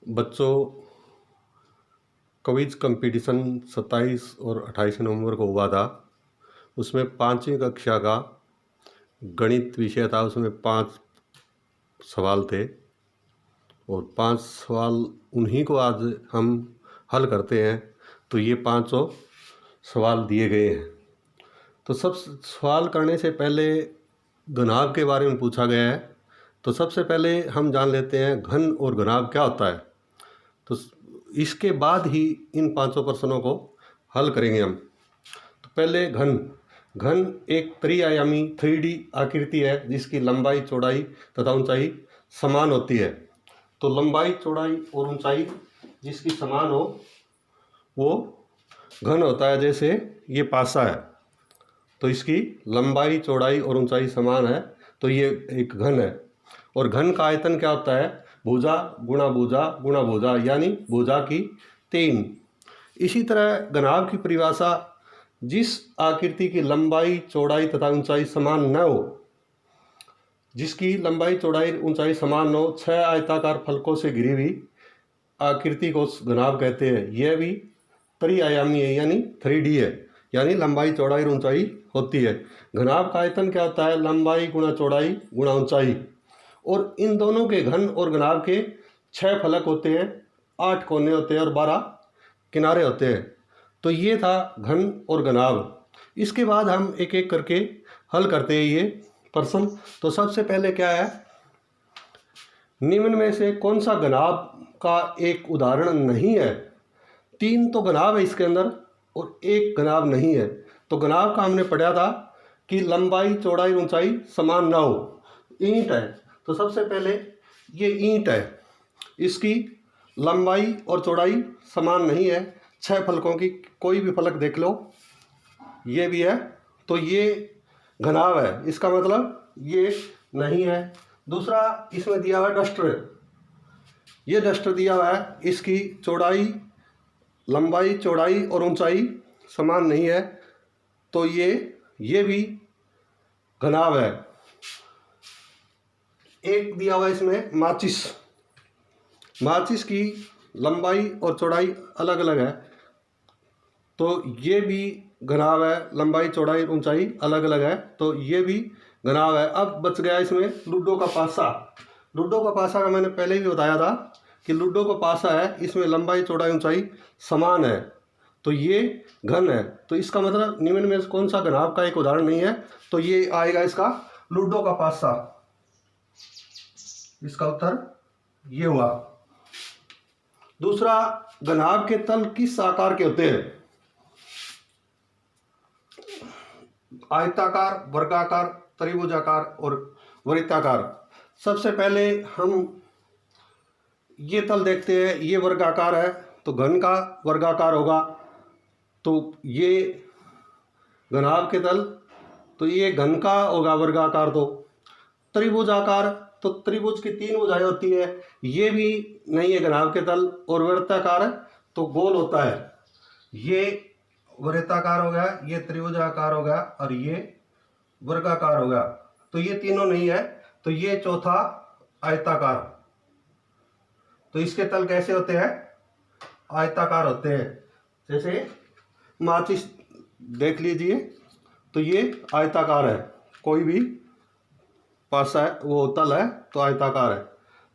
बच्चों, quiz competition 27 और 28 नवंबर को हुआ था। उसमें 5वीं कक्षा का गणित विषय था। उसमें 5 सवाल थे और 5 सवाल उन्हीं को आज हम हल करते हैं। तो ये 500 सवाल दिए गए हैं। तो सब सवाल करने से पहले घनाभ के बारे में पूछा गया है। तो सबसे पहले हम जान लेते हैं घन और घनाभ क्या होता है। तो इसके बाद ही इन 500 प्रश्नों को हल करेंगे हम। तो पहले घन एक त्रिआयामी 3D आकृति है जिसकी लंबाई, चौड़ाई तथा ऊंचाई समान होती है। तो लंबाई, चौड़ाई और ऊंचाई जिसकी समान हो वो घन होता है। जैसे ये पासा है तो इसकी लंबाई, चौड़ाई और ऊंचाई समान है तो ये एक घन है। और घन का आयतन क्या होता है? भुजा गुणा भुजा गुणा भुजा, यानी भुजा की 3। इसी तरह घनाभ की परिभाषा जिस आकृति की लंबाई, चौड़ाई तथा ऊंचाई समान न हो, जिसकी लंबाई, चौड़ाई, ऊंचाई समान हो, 6 आयताकार फलकों से घिरी हुई आकृति को घनाभ कहते हैं। यह भी त्रिआयामी है यानी 3D है, यानी लंबाई, चौड़ाई और ऊंचाई होती है। घनाभ का आयतन क्या होता है? लंबाई गुणा चौड़ाई गुणा ऊंचाई। और इन दोनों के घन और घनाभ के 6 फलक होते हैं, 8 कोने होते हैं और 12 किनारे होते हैं। तो ये था घन और घनाभ। इसके बाद हम एक एक करके हल करते हैं ये प्रश्न। तो सबसे पहले क्या है? निम्न में से कौन सा घनाभ का एक उदाहरण नहीं है? 3 तो घनाभ है इसके अंदर और एक घनाभ नहीं है। तो घनाभ का हमने पढ़ा था कि लंबाई, चौड़ाई, ऊंचाई समान ना हो। ईंट है तो सबसे पहले ये ईंट है, इसकी लंबाई और चौड़ाई समान नहीं है। 6 फलकों की कोई भी फलक देख लो, ये भी है तो ये घनाभ है। इसका मतलब ये नहीं है। दूसरा इसमें दिया हुआ डस्टर, ये डस्टर दिया हुआ है, इसकी चौड़ाई, लंबाई, चौड़ाई और ऊंचाई समान नहीं है तो ये भी घनाभ है। एक दिया हुआ इसमें माचिस, माचिस की लंबाई और चौड़ाई अलग अलग है तो ये भी घनाभ है। लंबाई, चौड़ाई, ऊंचाई अलग अलग है तो ये भी घनाभ है। अब बच गया इसमें लूडो का पासा। लूडो का पासा का मैंने पहले भी बताया था कि लूडो का पासा है, इसमें लंबाई, चौड़ाई, ऊंचाई समान है तो ये घन है। तो इसका मतलब निम्न में से कौन सा घनाभ का एक उदाहरण नहीं है? तो ये आएगा इसका लूडो का पासा। इसका उत्तर ये हुआ। दूसरा, घनाभ के तल किस आकार के होते हैं? आयताकार, वर्गाकार, त्रिभुजाकार और वृत्ताकार। सबसे पहले हम ये तल देखते हैं। ये वर्गाकार है तो घन का वर्गाकार होगा। तो ये घनाभ के तल, तो ये घन का होगा वर्गाकार। तो त्रिभुजाकार, तो त्रिभुज की 3 भुजाएं होती है, ये भी नहीं है घनाभ के तल। और वृत्ताकार तो गोल होता है, ये वृत्ताकार हो गया, ये त्रिभुजाकार हो गया और ये वर्गाकार हो गया। तो ये तीनों नहीं है तो ये चौथा आयताकार। तो इसके तल कैसे होते हैं? आयताकार होते हैं। जैसे माचिस देख लीजिए तो ये आयताकार है, कोई भी पासा है वो तल है तो आयताकार है।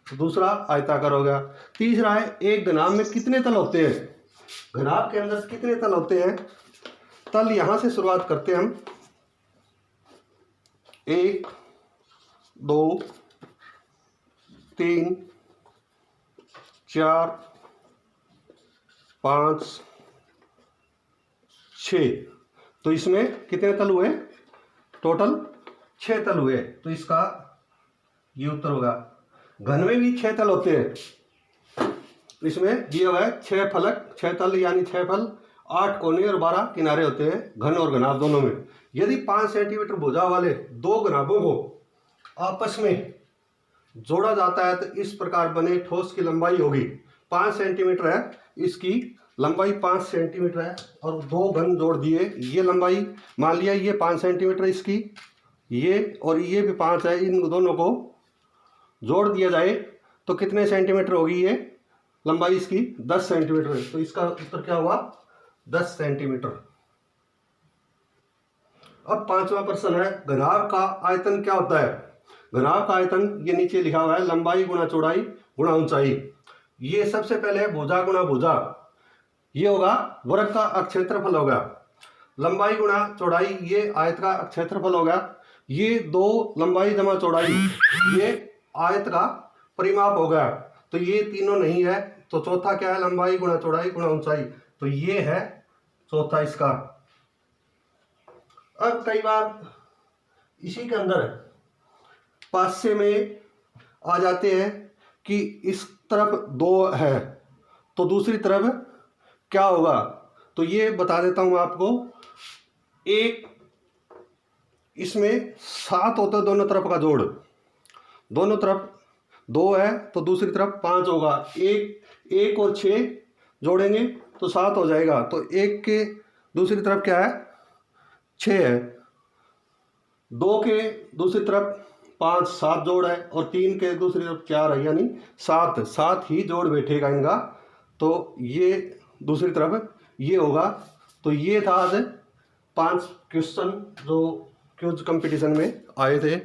तो दूसरा आयताकार हो गया। तीसरा है, एक घनाभ में कितने तल होते हैं? घनाभ के अंदर कितने तल होते हैं? तल यहां से शुरुआत करते हैं हम। 1 2 3 4 5 6। तो इसमें कितने तल हुए? टोटल 6 तल हुए। तो इसका ये उत्तर होगा। घन में भी 6 तल होते हैं। इसमें दिया हुआ है 6 फलक, 6 तल यानी 6 फल, 8 कोने और 12 किनारे होते हैं घन और घनाभ दोनों में। यदि 5 सेंटीमीटर भुजा वाले 2 घनाभों को आपस में जोड़ा जाता है तो इस प्रकार बने ठोस की लंबाई होगी 5 सेंटीमीटर है, इसकी लंबाई 5 सेंटीमीटर है और 2 घन जोड़ दिए, ये लंबाई मान लिया ये 5 सेंटीमीटर इसकी, ये और ये भी 5 है। इन दोनों को जोड़ दिया जाए तो कितने सेंटीमीटर होगी? ये लंबाई इसकी 10 सेंटीमीटर है, तो इसका उत्तर क्या हुआ 10 सेंटीमीटर। अब 5वां प्रश्न है, घनाभ का आयतन क्या होता है। घनाभ का आयतन ये नीचे लिखा हुआ है, लंबाई गुणा चौड़ाई गुणा ऊंचाई। ये सबसे पहले भुजा गुणा भुजा, ये होगा वर्ग का क्षेत्रफल होगा। लंबाई गुणा चौड़ाई, ये आयत का क्षेत्रफल होगा। ये 2 लंबाई जमा चौड़ाई, ये आयत का परिमाप होगा। तो ये तीनों नहीं है, तो चौथा क्या है, लंबाई गुणा चौड़ाई गुणा ऊंचाई, तो ये है चौथा इसका। अब कई बार इसी के अंदर पासे में आ जाते हैं कि इस तरफ 2 है तो दूसरी तरफ क्या होगा, तो ये बता देता हूं आपको। एक इसमें 7 होता है दोनों तरफ का जोड़, दोनों तरफ 2 है तो दूसरी तरफ 5 होगा। एक और 6 जोड़ेंगे तो 7 हो जाएगा, तो 1 के दूसरी तरफ क्या है 6 है, 2 के दूसरी तरफ 5, 7 जोड़ है, और 3 के दूसरी तरफ 4 है, यानी 7 ही जोड़ बैठेगा इनका। तो ये दूसरी तरफ ये होगा। तो ये था आज 5 क्वेश्चन जो क्विज कंपटीशन में आए थे।